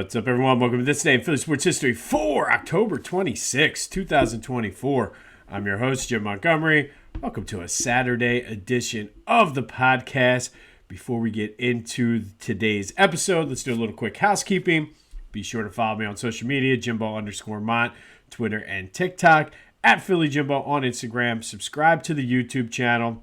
What's up, everyone? Welcome to This Day in Philly Sports History for October 26, 2024. I'm your host, Jim Montgomery. Welcome to a Saturday edition of the podcast. Before we get into today's episode, let's do a little quick housekeeping. Be sure to follow me on social media, Jimbo_Mont, Twitter and TikTok, at Philly Jimbo on Instagram. Subscribe to the YouTube channel.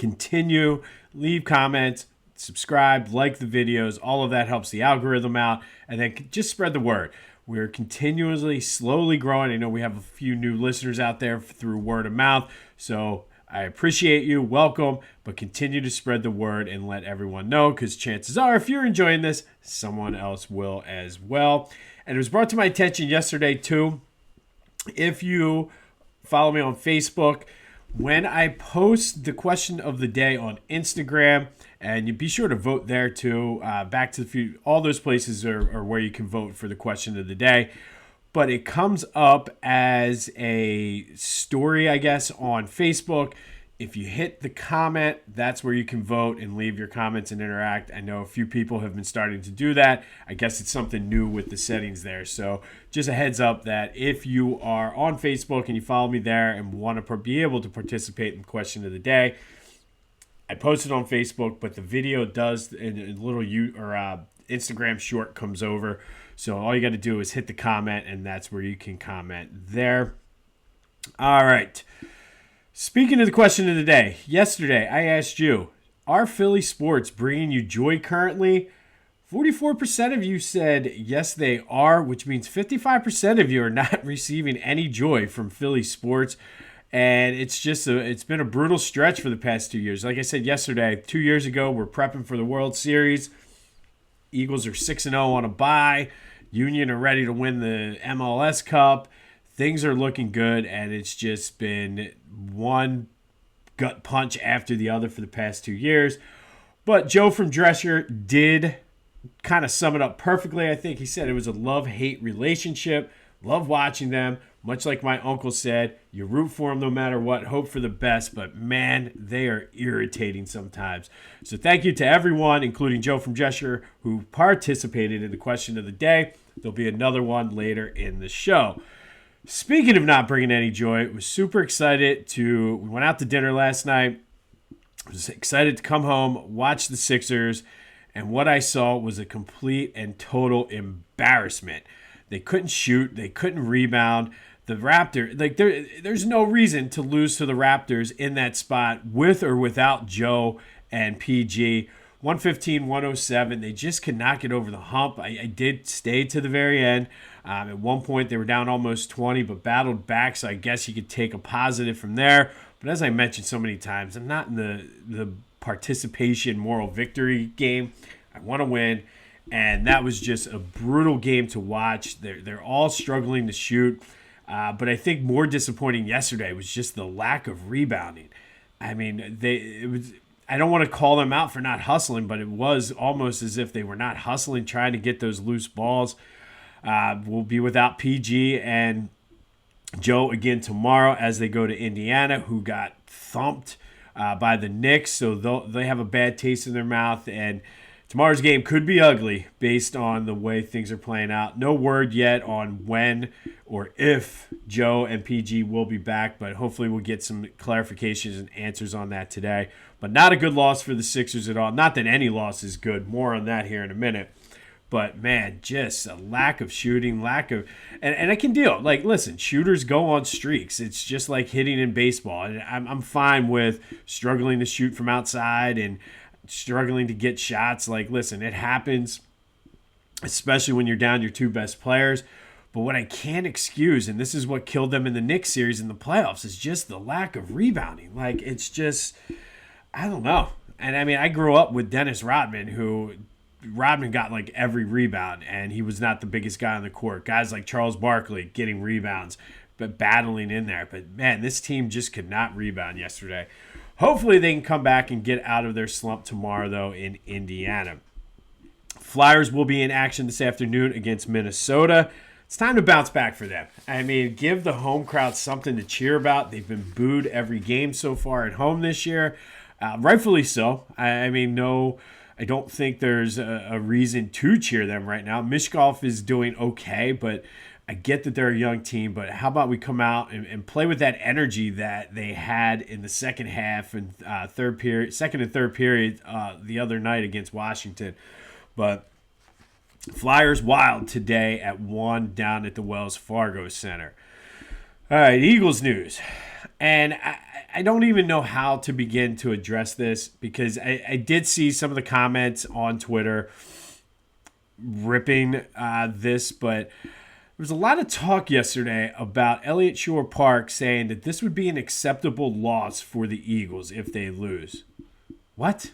Continue, leave comments, subscribe, like the videos. All of that helps the algorithm out. And then just spread the word. We're continuously, slowly growing. I know we have a few new listeners out there through word of mouth. So I appreciate you. Welcome. But continue to spread the word and let everyone know, because chances are, if you're enjoying this, someone else will as well. And it was brought to my attention yesterday, too. If you follow me on Facebook, when I post the question of the day on Instagram, and you be sure to vote there too. Back to the few, all those places are where you can vote for the question of the day. But it comes up as a story, I guess, on Facebook. If you hit the comment, that's where you can vote and leave your comments and interact. I know a few people have been starting to do that. I guess it's something new with the settings there. So just a heads up that if you are on Facebook and you follow me there and want to be able to participate in the question of the day, I posted on Facebook, but the video does, and a little Instagram short comes over. So all you got to do is hit the comment, and that's where you can comment there. All right. Speaking of the question of the day, yesterday I asked you, are Philly sports bringing you joy currently? 44% of you said yes, they are, which means 55% of you are not receiving any joy from Philly sports. And it's just it's been a brutal stretch for the past 2 years. Like I said yesterday, 2 years ago, we're prepping for the World Series. Eagles are 6-0 on a bye. Union are ready to win the MLS Cup. Things are looking good, and it's just been one gut punch after the other for the past 2 years. But Joe from Drescher did kind of sum it up perfectly, I think. He said it was a love-hate relationship. Love watching them. Much like my uncle said, you root for them no matter what, hope for the best, but man, they are irritating sometimes. So thank you to everyone, including Joe from Drescher, who participated in the question of the day. There'll be another one later in the show. Speaking of not bringing any joy, I was super excited we went out to dinner last night. I was excited to come home, watch the Sixers, and what I saw was a complete and total embarrassment. They couldn't shoot. They couldn't rebound. The Raptors, there's no reason to lose to the Raptors in that spot with or without Joe and PG. 115-107. They just could not get over the hump. I did stay to the very end. At one point, they were down almost 20, but battled back, so I guess you could take a positive from there. But as I mentioned so many times, I'm not in the participation moral victory game. I want to win. And that was just a brutal game to watch. They're all struggling to shoot. But I think more disappointing yesterday was just the lack of rebounding. I mean, I don't want to call them out for not hustling, but it was almost as if they were not hustling, trying to get those loose balls. We'll be without PG and Joe again tomorrow as they go to Indiana, who got thumped by the Knicks. So they have a bad taste in their mouth, and tomorrow's game could be ugly based on the way things are playing out. No word yet on when or if Joe and PG will be back, but hopefully we'll get some clarifications and answers on that today. But not a good loss for the Sixers at all. Not that any loss is good. More on that here in a minute. But, man, just a lack of shooting, and I can deal. Like, listen, shooters go on streaks. It's just like hitting in baseball. And I'm fine with struggling to shoot from outside and struggling to get shots. Like, listen, it happens, especially when you're down your two best players. But what I can't excuse, and this is what killed them in the Knicks series in the playoffs, is just the lack of rebounding. Like, it's just, I don't know. And, I mean, I grew up with Dennis Rodman got like every rebound, and he was not the biggest guy on the court. Guys like Charles Barkley getting rebounds, but battling in there. But, man, this team just could not rebound yesterday. Hopefully they can come back and get out of their slump tomorrow, though, in Indiana. Flyers will be in action this afternoon against Minnesota. It's time to bounce back for them. I mean, give the home crowd something to cheer about. They've been booed every game so far at home this year. Rightfully so. I mean, no I don't think there's a reason to cheer them right now. Mishkov is doing okay, but I get that they're a young team, but how about we come out and play with that energy that they had in the second half and second and third period the other night against Washington. But Flyers wild today at 1 down at the Wells Fargo Center. All right, Eagles news. And I don't even know how to begin to address this because I did see some of the comments on Twitter ripping this, but there was a lot of talk yesterday about Elliott Shore Park saying that this would be an acceptable loss for the Eagles if they lose. What?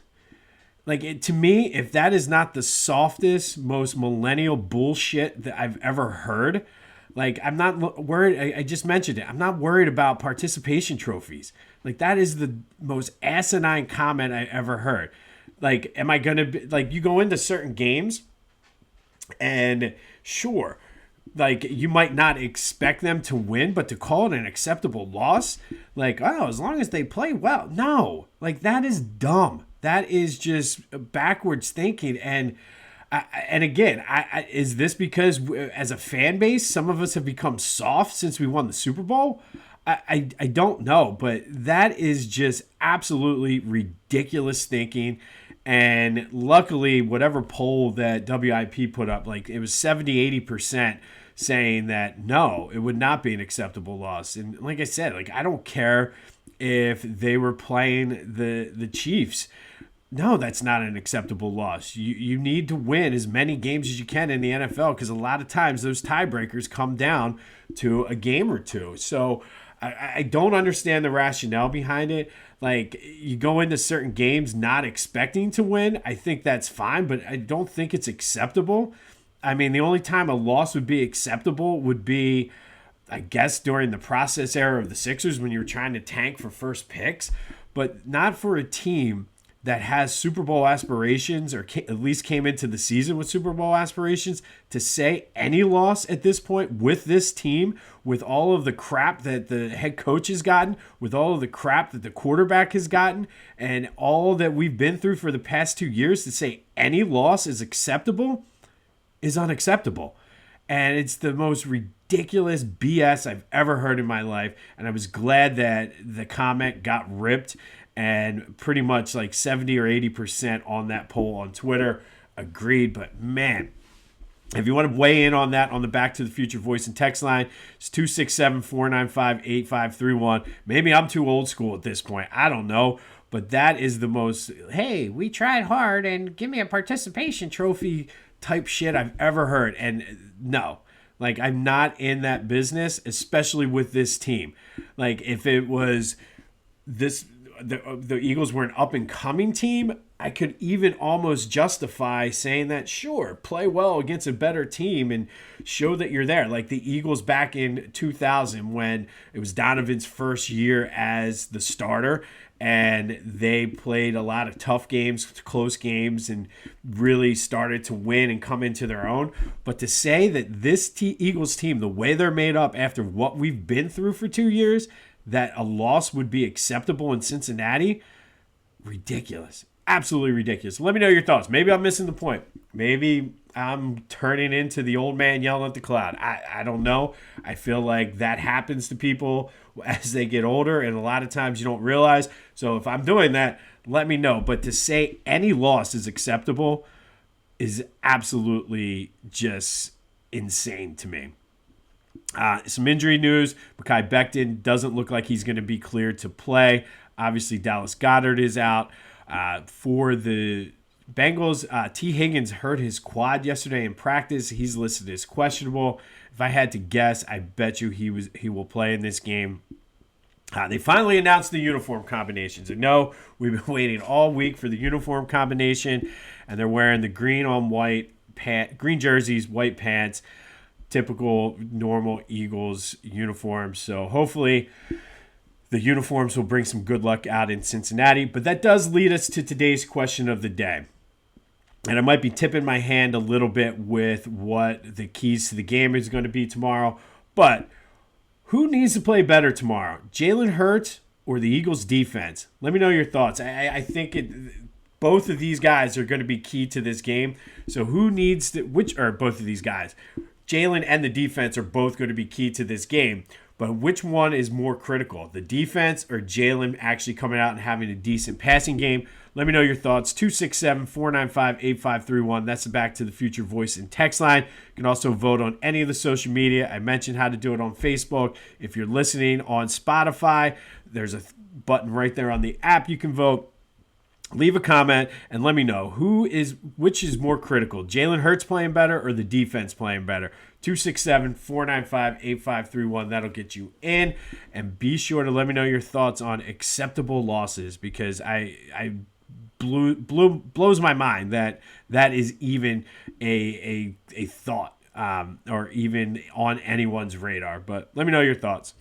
Like, to me, if that is not the softest, most millennial bullshit that I've ever heard, like, I'm not worried. I just mentioned it. I'm not worried about participation trophies. Like, that is the most asinine comment I ever heard. Like, am I going to be, like, you go into certain games and sure, like, you might not expect them to win, but to call it an acceptable loss, like, oh, as long as they play well. No, like, that is dumb. That is just backwards thinking. And again, is this because as a fan base, some of us have become soft since we won the Super Bowl? I don't know, but that is just absolutely ridiculous thinking. And luckily, whatever poll that WIP put up, like it was 70-80% saying that no, it would not be an acceptable loss. And like I said, like I don't care if they were playing the Chiefs. No, that's not an acceptable loss. You need to win as many games as you can in the NFL because a lot of times those tiebreakers come down to a game or two. So I don't understand the rationale behind it. Like, you go into certain games not expecting to win. I think that's fine, but I don't think it's acceptable. I mean, the only time a loss would be acceptable would be, I guess, during the process era of the Sixers when you were trying to tank for first picks, but not for a team that has Super Bowl aspirations or at least came into the season with Super Bowl aspirations. To say any loss at this point with this team, with all of the crap that the head coach has gotten, with all of the crap that the quarterback has gotten, and all that we've been through for the past 2 years, to say any loss is acceptable is unacceptable. And it's the most ridiculous BS I've ever heard in my life. And I was glad that the comment got ripped and pretty much like 70 or 80% on that poll on Twitter agreed. But man, if you want to weigh in on that on the Back to the Future voice and text line, it's 267-495-8531. Maybe I'm too old school at this point. I don't know. But that is the most, hey, we tried hard and give me a participation trophy type shit I've ever heard. And no, like I'm not in that business, especially with this team. Like if it was this, the Eagles were an up-and-coming team, I could even almost justify saying that, sure, play well against a better team and show that you're there. Like the Eagles back in 2000 when it was Donovan's first year as the starter, and they played a lot of tough games, close games, and really started to win and come into their own. But to say that this Eagles team, the way they're made up after what we've been through for 2 years, that a loss would be acceptable in Cincinnati, ridiculous. Absolutely ridiculous. Let me know your thoughts. Maybe I'm missing the point. Maybe I'm turning into the old man yelling at the cloud. I don't know. I feel like that happens to people as they get older, and a lot of times you don't realize. So if I'm doing that, let me know. But to say any loss is acceptable is absolutely just insane to me. Some injury news. Mekhi Becton doesn't look like he's going to be cleared to play. Obviously, Dallas Goedert is out. For the Bengals, T. Higgins hurt his quad yesterday in practice. He's listed as questionable. If I had to guess, I bet you he will play in this game. They finally announced the uniform combinations. I know we've been waiting all week for the uniform combination, and they're wearing the green on white green jerseys, white pants, typical normal Eagles uniforms. So hopefully the uniforms will bring some good luck out in Cincinnati. But that does lead us to today's question of the day. And I might be tipping my hand a little bit with what the keys to the game is going to be tomorrow. But who needs to play better tomorrow? Jalen Hurts or the Eagles defense? Let me know your thoughts. I think both of these guys are going to be key to this game. So who needs to, both of these guys, Jalen and the defense are both going to be key to this game. But which one is more critical, the defense or Jalen actually coming out and having a decent passing game? Let me know your thoughts. 267-495-8531. That's the Back to the Future voice and text line. You can also vote on any of the social media. I mentioned how to do it on Facebook. If you're listening on Spotify, there's a button right there on the app you can vote. Leave a comment and let me know which is more critical, Jalen Hurts playing better or the defense playing better. 267-495-8531. That'll get you in. And be sure to let me know your thoughts on acceptable losses, because I blows my mind that is even a thought or even on anyone's radar. But let me know your thoughts.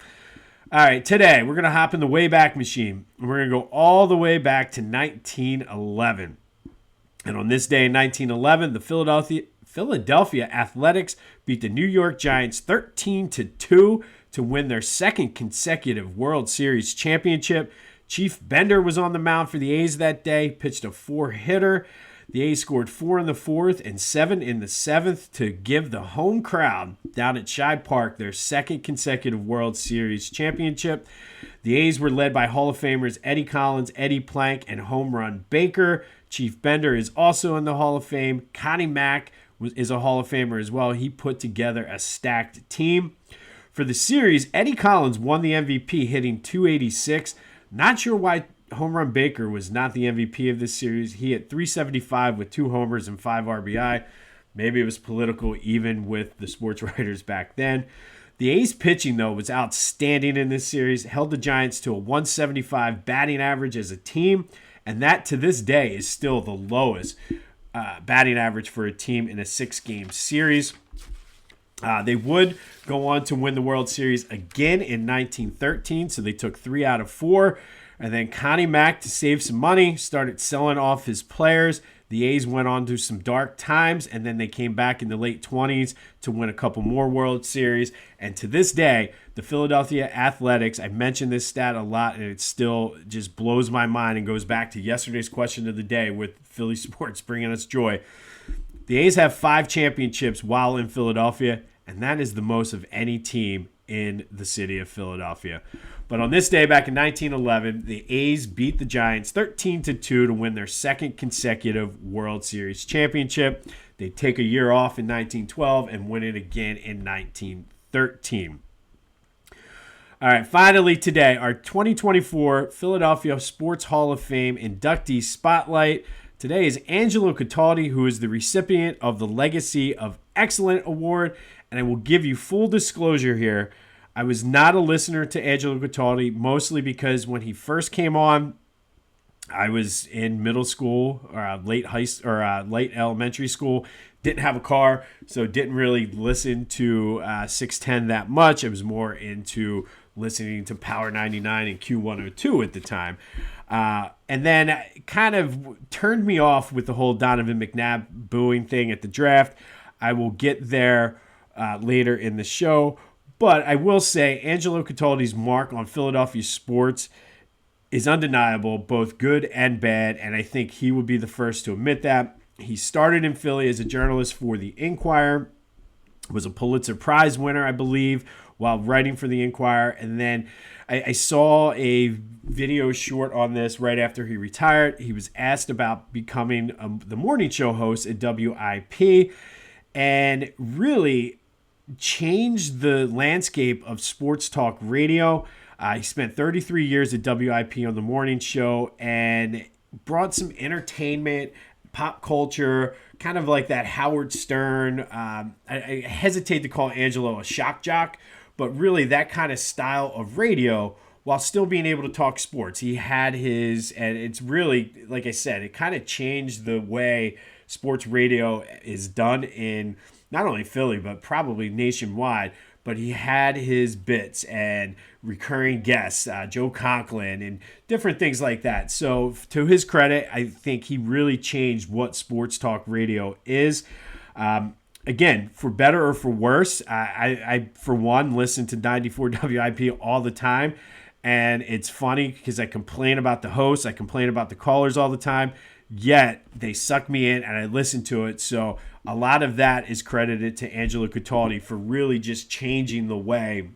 All right, today we're going to hop in the Wayback Machine, and we're going to go all the way back to 1911. And on this day in 1911, the Philadelphia Athletics beat the New York Giants 13-2 to win their second consecutive World Series championship. Chief Bender was on the mound for the A's that day, pitched a 4-hitter. The A's scored 4 in the fourth and 7 in the seventh to give the home crowd down at Shibe Park their second consecutive World Series championship. The A's were led by Hall of Famers Eddie Collins, Eddie Plank, and Home Run Baker. Chief Bender is also in the Hall of Fame. Connie Mack is a Hall of Famer as well. He put together a stacked team. For the series, Eddie Collins won the MVP, hitting .286. Not sure why Home Run Baker was not the MVP of this series. He hit .375 with 2 homers and 5 RBI. Maybe it was political even with the sports writers back then. The A's pitching, though, was outstanding in this series, held the Giants to a .175 batting average as a team, and that to this day is still the lowest batting average for a team in a 6-game series. They would go on to win the World Series again in 1913, so they took 3 out of 4. And then Connie Mack, to save some money, started selling off his players. The A's went on to some dark times, and then they came back in the late 20s to win a couple more World Series. And to this day, the Philadelphia Athletics, I mentioned this stat a lot, and it still just blows my mind and goes back to yesterday's question of the day with Philly sports bringing us joy. The A's have 5 championships while in Philadelphia, and that is the most of any team in the city of Philadelphia. But on this day back in 1911, the A's beat the Giants 13-2 to win their second consecutive World Series championship. They take a year off in 1912 and win it again in 1913. All right, finally today, our 2024 Philadelphia Sports Hall of Fame inductee spotlight. Today is Angelo Cataldi, who is the recipient of the Legacy of Excellent Award. And I will give you full disclosure here. I was not a listener to Angelo Cataldi, mostly because when he first came on, I was in middle school or late elementary school. Didn't have a car, so didn't really listen to 610 that much. I was more into listening to Power 99 and Q102 at the time. And then it kind of turned me off with the whole Donovan McNabb booing thing at the draft. I will get there later in the show. But I will say Angelo Cataldi's mark on Philadelphia sports is undeniable, both good and bad, and I think he would be the first to admit that. He started in Philly as a journalist for the Inquirer, was a Pulitzer Prize winner, I believe, while writing for the Inquirer, and then I saw a video short on this right after he retired. He was asked about becoming the morning show host at WIP, and really changed the landscape of sports talk radio. He spent 33 years at WIP on the morning show and brought some entertainment, pop culture, kind of like that Howard Stern. I hesitate to call Angelo a shock jock, but really that kind of style of radio while still being able to talk sports. He had his, and it's really, like I said, it kind of changed the way sports radio is done in not only Philly, but probably nationwide. But he had his bits and recurring guests, Joe Conklin, and different things like that. So to his credit, I think he really changed what sports talk radio is. Again, for better or for worse, I for one, listen to 94 WIP all the time. And it's funny because I complain about the hosts. I complain about the callers all the time. yet they sucked me in and I listened to it. So a lot of that is credited to Angelo Cataldi for really just changing the way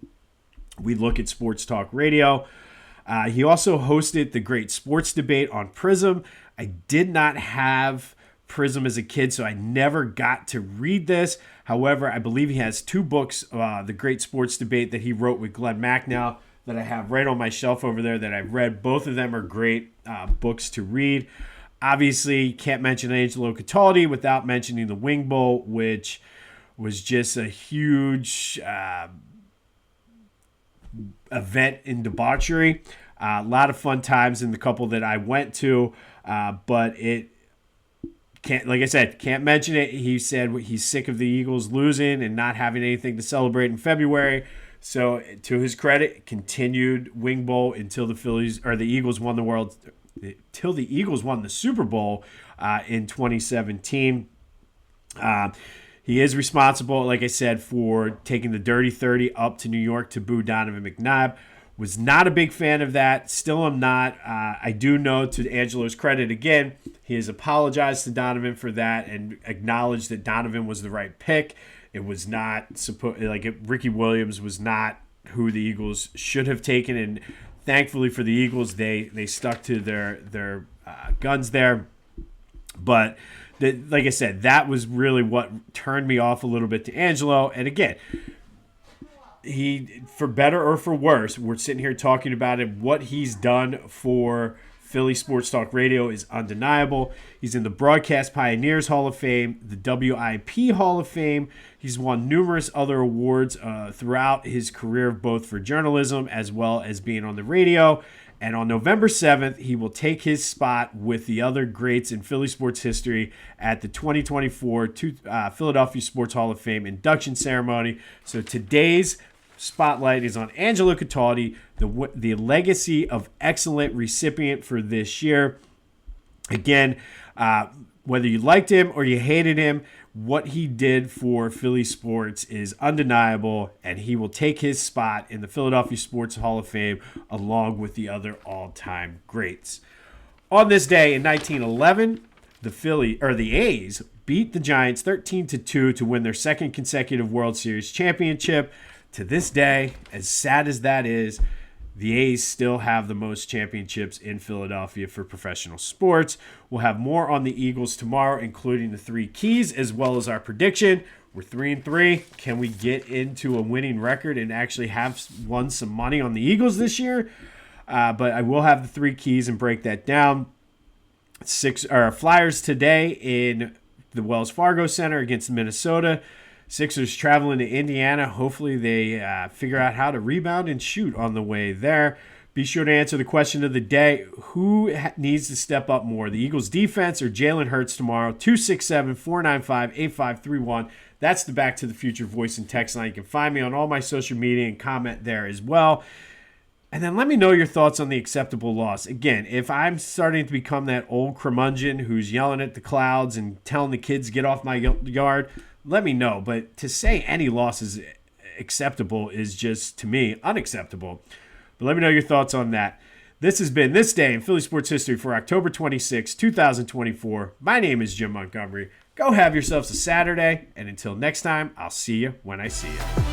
we look at sports talk radio. He also hosted the Great Sports Debate on Prism. I did not have Prism as a kid, so I never got to read this. However, I believe he has 2 books, The Great Sports Debate that he wrote with Glenn Macnow, that I have right on my shelf over there that I've read. Both of them are great books to read. Obviously, can't mention Angelo Cataldi without mentioning the Wing Bowl, which was just a huge event in debauchery. A lot of fun times in the couple that I went to, but it can't, like I said, can't mention it. He said he's sick of the Eagles losing and not having anything to celebrate in February. So to his credit, continued Wing Bowl until the Phillies or the Eagles won the Super Bowl in 2017. He is responsible, like I said, for taking the Dirty 30 up to New York to boo Donovan McNabb. Was not a big fan of that. Still am not. I do know, to Angelo's credit again, he has apologized to Donovan for that and acknowledged that Donovan was the right pick. It was not Ricky Williams was not who the Eagles should have taken, and thankfully for the Eagles, they stuck to their guns there. But like I said, that was really what turned me off a little bit to Angelo. And again, he, for better or for worse, we're sitting here talking about it. What he's done for Philly Sports Talk Radio is undeniable. He's in the Broadcast Pioneers Hall of Fame, the WIP Hall of Fame. He's won numerous other awards throughout his career, both for journalism as well as being on the radio. And on November 7th, he will take his spot with the other greats in Philly sports history at the 2024 Philadelphia Sports Hall of Fame induction ceremony. So today's spotlight is on Angelo Cataldi, the legacy of excellent recipient for this year. Again, whether you liked him or you hated him, what he did for Philly sports is undeniable, and he will take his spot in the Philadelphia Sports Hall of Fame along with the other all-time greats. On this day in 1911, the A's beat the Giants 13-2 to win their second consecutive World Series championship. To this day, as sad as that is, the A's still have the most championships in Philadelphia for professional sports. We'll have more on the Eagles tomorrow, including the 3 keys, as well as our prediction. We're 3-3. Can we get into a winning record and actually have won some money on the Eagles this year? But I will have the 3 keys and break that down. Flyers today in the Wells Fargo Center against Minnesota. Sixers traveling to Indiana. Hopefully they figure out how to rebound and shoot on the way there. Be sure to answer the question of the day. Who needs to step up more, the Eagles defense or Jalen Hurts tomorrow? 267-495-8531. That's the Back to the Future voice and text line. You can find me on all my social media and comment there as well. And then let me know your thoughts on the acceptable loss. Again, if I'm starting to become that old curmudgeon who's yelling at the clouds and telling the kids, get off my yard, let me know. But to say any loss is acceptable is just, to me, unacceptable. But let me know your thoughts on that. This has been This Day in Philly Sports History for October 26, 2024. My name is Jim Montgomery. Go have yourselves a Saturday, and until next time, I'll see you when I see you.